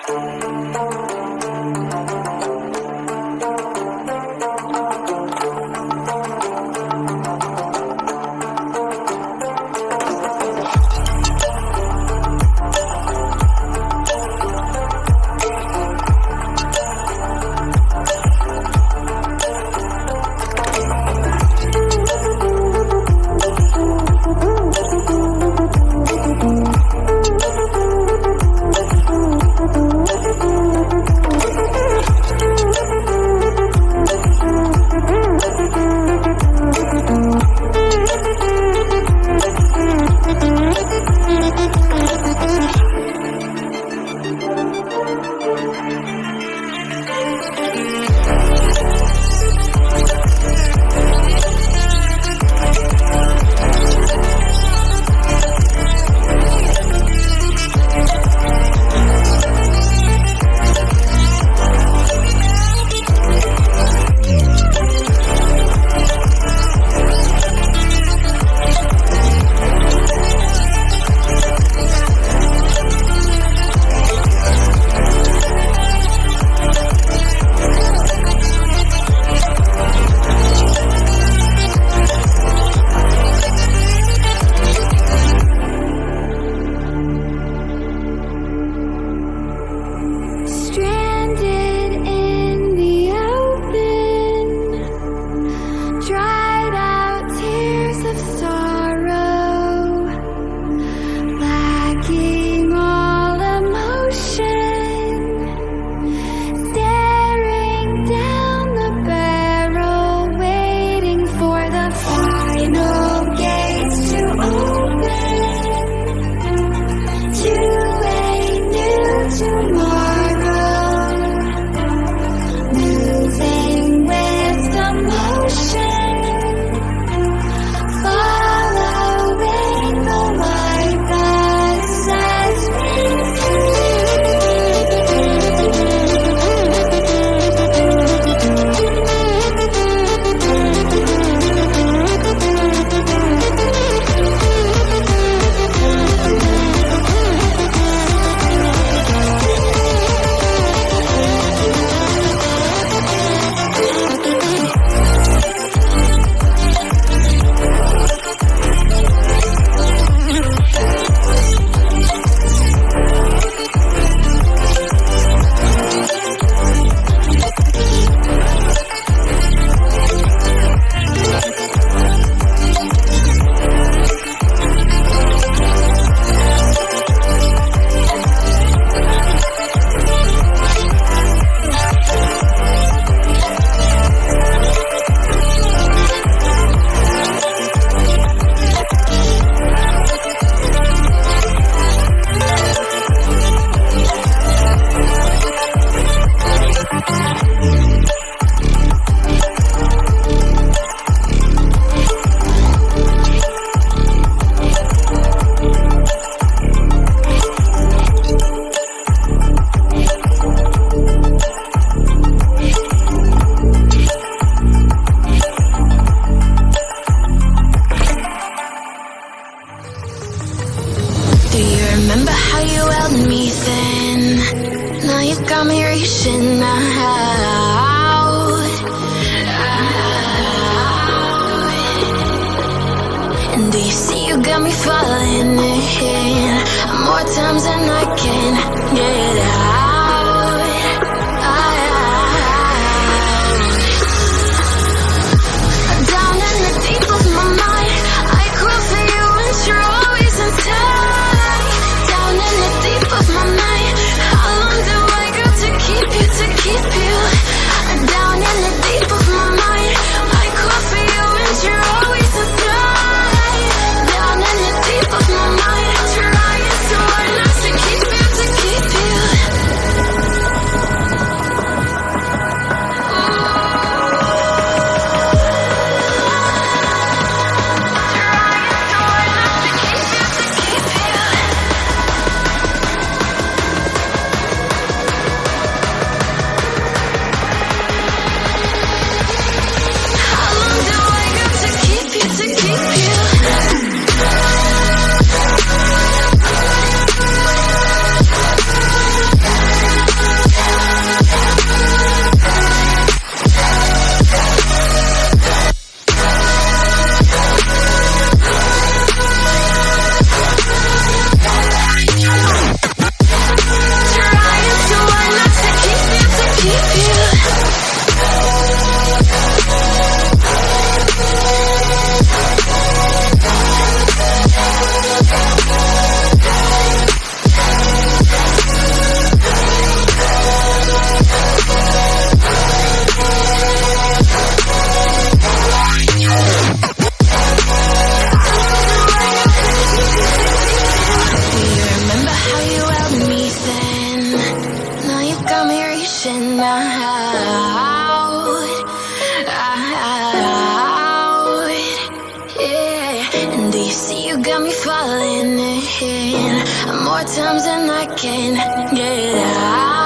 Trying so hard not to keep you crashing out, yeah. And do you see you got me falling in more times than I can get out?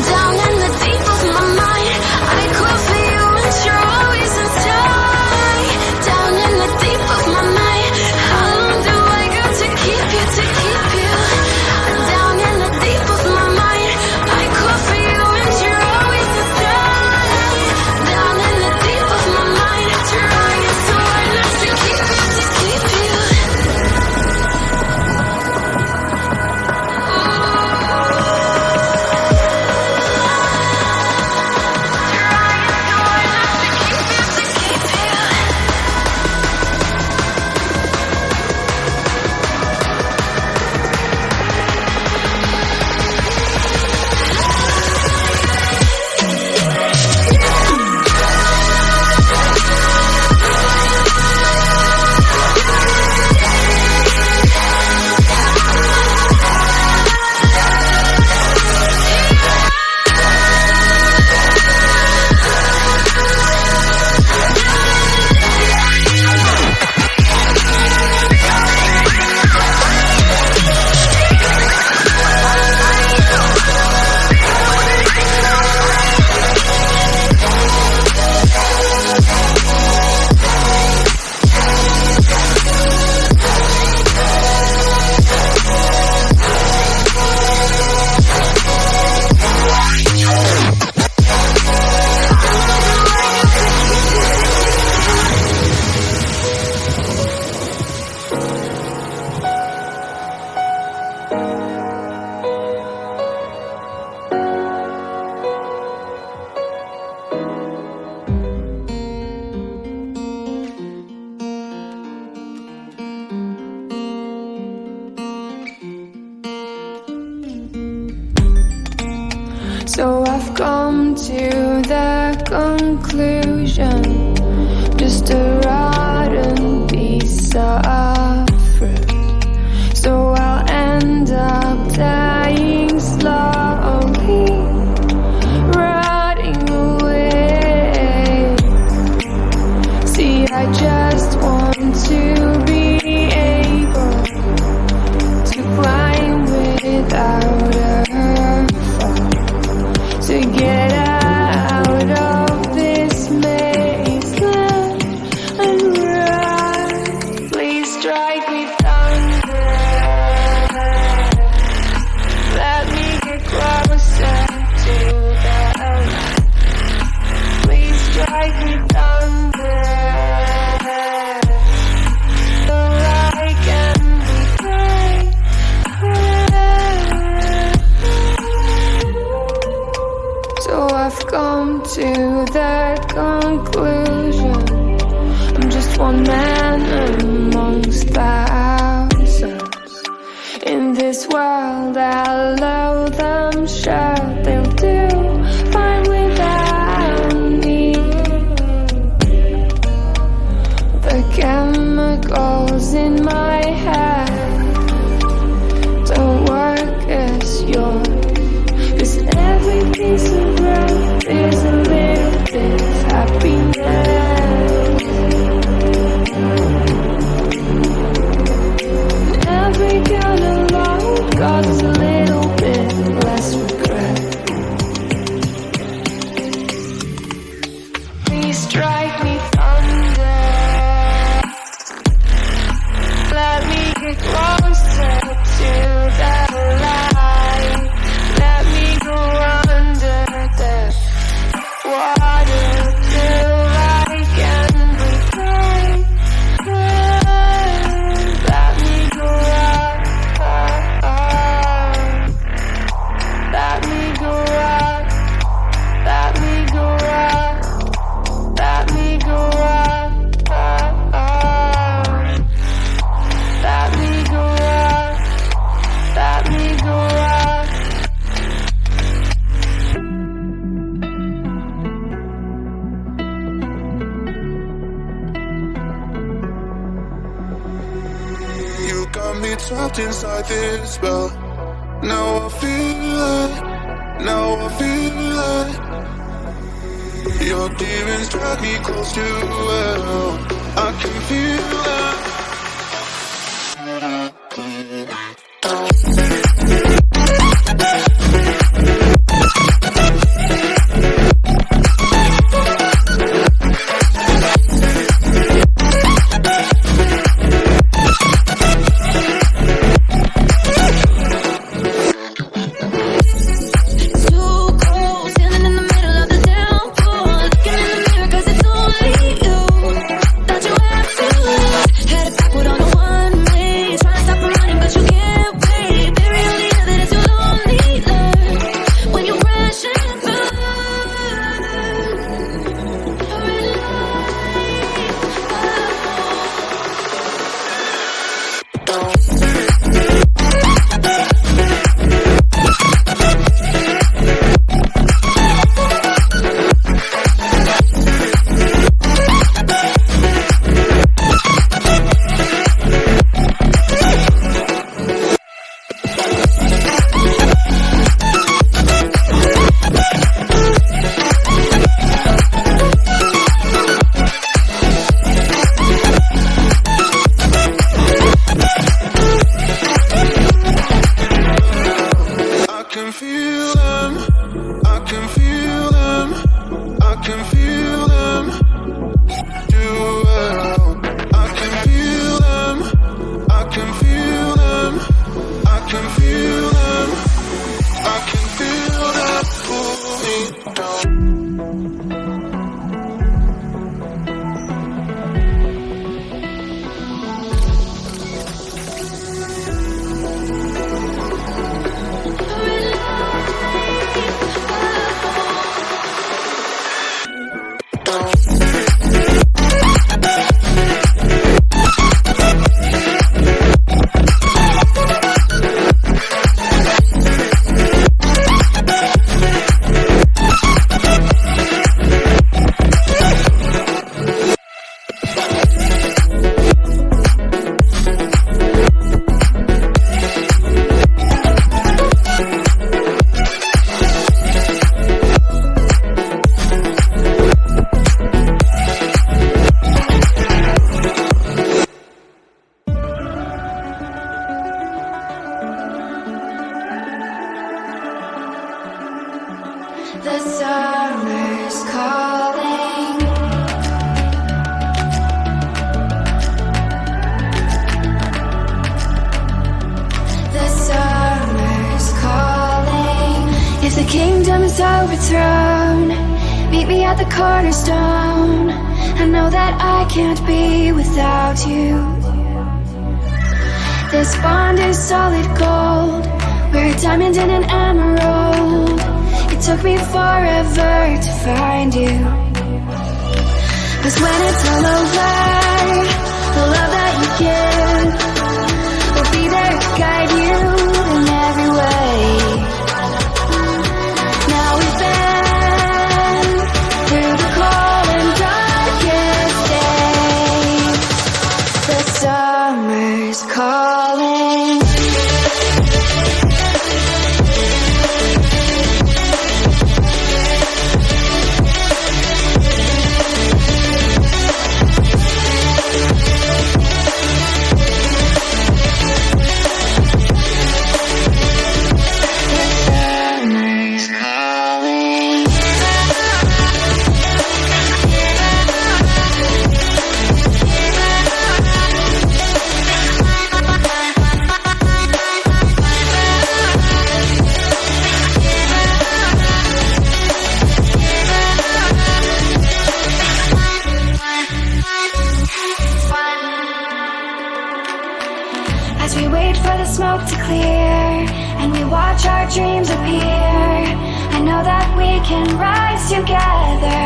Down in the deep of my mind, I call for you and you're always inside. Down in the deep of my mind, how long do I got to keep you, to keep you? Down in the deep of my mind, I call for you and you're always inside. Down in the deep of my mind, trying so hard not to keep you, to keep you. So I've come to the conclusion, just a rotten piece of fruit. So I'll end up dying slowly, rotting away. See, I just want to be able to climb without a fall, to get out of this mazeland and run. Please strike me thunder, let me get closer to the light. Please strike me thunder, so I can be great. So I've come to the conclusion, I'm just one man amongst thousands. In this world I'll load them, sure they'll do fine without me. The chemicals in my head don't work as yours. 'Cause every piece of breath is a little bit of happiness. Every kind of love causes a little bit less regret. Please strike me thunder, let me get closer to the light. Let me go under the water till I can breathe. Let me go up, let me go up, let me go up, let me go up, let me go up, let me go got me trapped inside this spell. Now I feel it, now I feel it. Your demons drag me close to hell. I can feel it. The summer's calling. The summer's calling. If the kingdom is overthrown, meet me at the cornerstone. I know that I can't be without you. This bond is solid gold. We're a diamond and an emerald. It took me forever to find you. 'Cause when it's all over, the love that you give will be there to guide you in every way. Now we've been through the cold and darkest days. The summer's calling. As we wait for the smoke to clear and we watch our dreams appear, I know that we can rise together.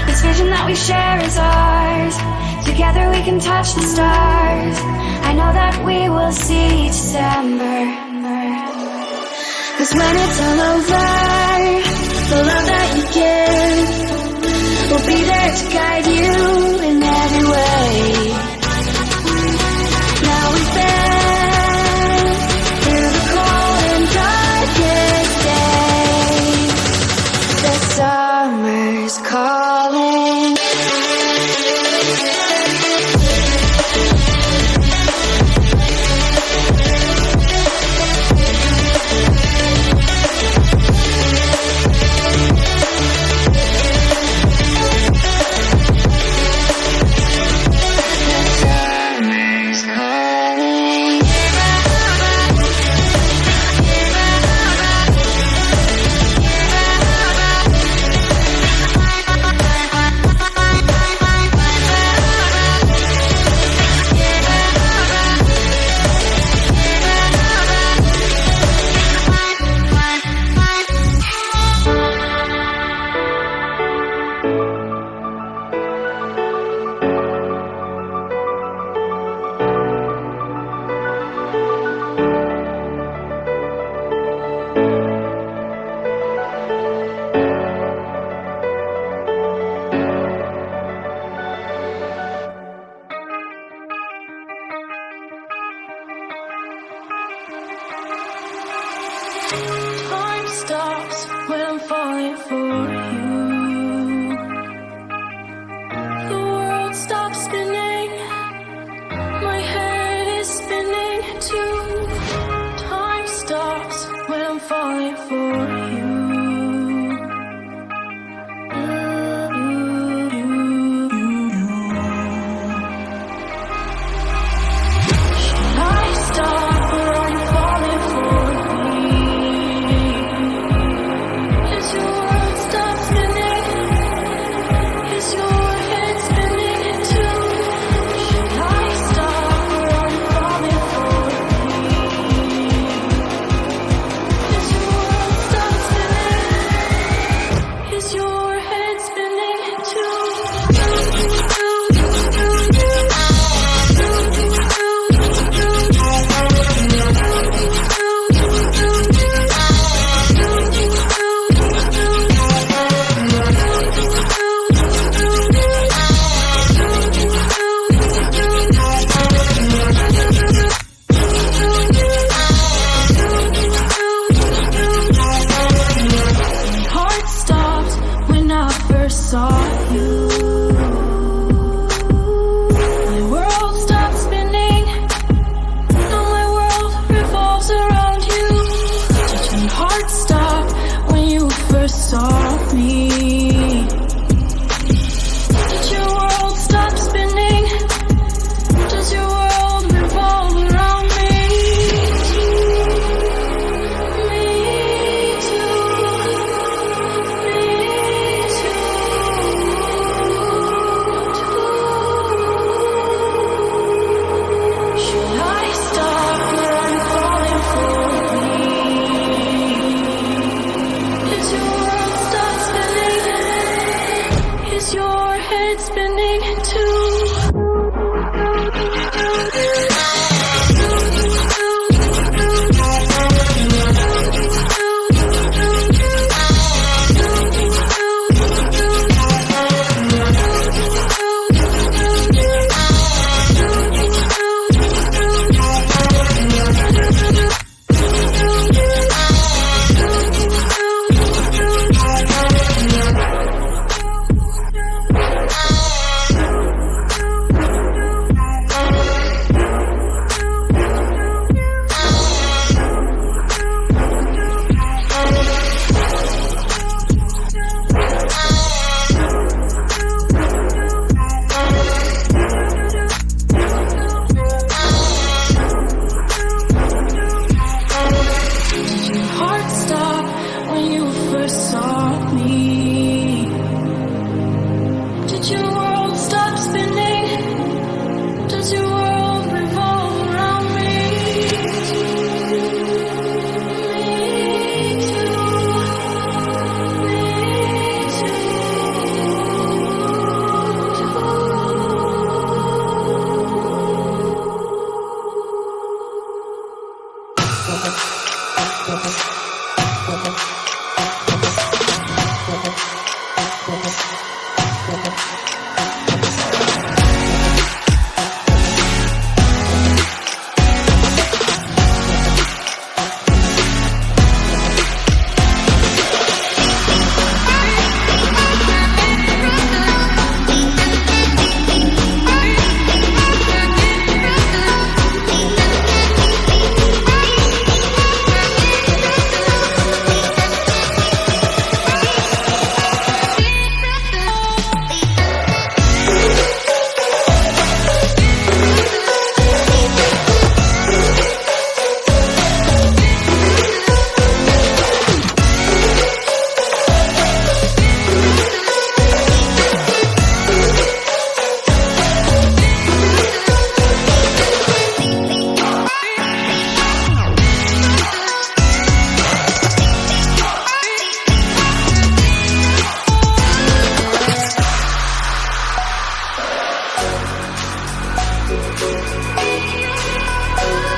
This vision that we share is ours. Together we can touch the stars. I know that we will see December. 'Cause when it's all over, the love that you give will be there to guide you in every way. for you. The world stops spinning, my head is spinning too. Time stops when I'm falling for you. Should I stop or I'm falling for me? Is your world stop spinning? Is your head spinning too? Should I stop or I'm falling for me? Is your world stop spinning? Is your head spinning too? Heart stopped when I first saw you. My world stopped spinning. Now my world revolves around you. Did your heart stop when you first saw me? Did your world stop spinning? Does your world revolve around me? Me too. Should I stop or I'm falling for me? Is your world stop spinning? Is your head spinning too? Heart stop when you first saw me. Did your world stop spinning? Does your world revolve around me? Me